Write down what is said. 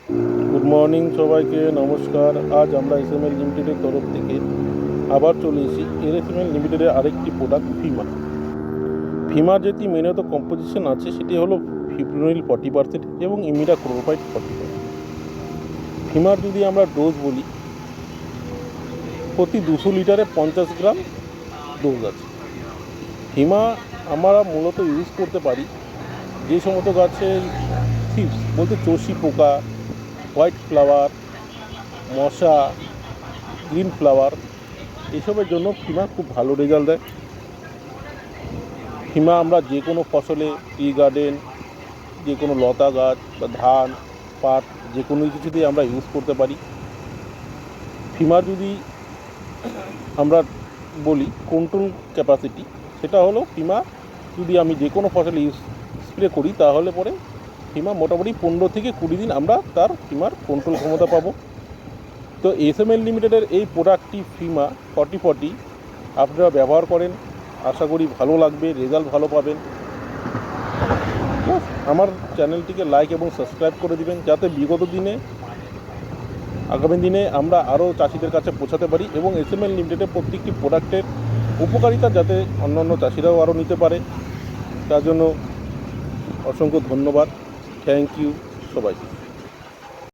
Good morning সবাইকে নমস্কার। আজ আমরা এসএমএল লিমিটেডের তরফ থেকে আবার চলে এসেছি এসএমএল লিমিটেডের আরেকটি প্রোডাক্ট ফিমা। ফিমার যেটি মেনত কম্পোজিশন আছে সেটি হলো ফিপ্রোনিল 40% এবং ইমিডাক্লোরোপাইড 40%। ফিমার যদি আমরা ডোজ বলি, প্রতি 200 লিটারে 50 গ্রাম ডোজ আছে। ফিমা আমরা মূলত ইউজ করতে পারি যে সমস্ত গাছের থিপস বলতে চষি পোকা, হোয়াইট ফ্লাওয়ার, মশা, গ্রিন ফ্লাওয়ার, এইসবের জন্য ফিমা খুব ভালো রেজাল্ট দেয়। ফিমা আমরা যে কোনো ফসলে, টি গার্ডেন, যে কোনো লতা গাছ বা ধান, পাট, যে কোনো কিছুতেই আমরা ইউজ করতে পারি। ফিমা যদি আমরা বলি কন্ট্রোল ক্যাপাসিটি, সেটা হলো ফিমা যদি আমি যে কোনো ফসলে স্প্রে করি তাহলে পরে ফিমা মোটামুটি 15 থেকে 20 দিন আমরা তার ফিমার কন্ট্রোল ক্ষমতা পাবো। তো এসএমএল লিমিটেডের এই প্রোডাক্টটি ফিমা 4040 আপনারা ব্যবহার করেন, আশা করি ভালো লাগবে, রেজাল্ট ভালো পাবেন। আমার চ্যানেলটিকে লাইক এবং সাবস্ক্রাইব করে দিবেন যাতে বিগত দিনে আগামী দিনে আমরা আরও চাষিদের কাছে পৌঁছাতে পারি এবং এসএমএল লিমিটেডের প্রত্যেকটি প্রোডাক্টের উপকারিতা যাতে অন্যান্য চাষিরাও আরও নিতে পারে, তার জন্য অসংখ্য ধন্যবাদ। থ্যাংক ইউ সবাইকে।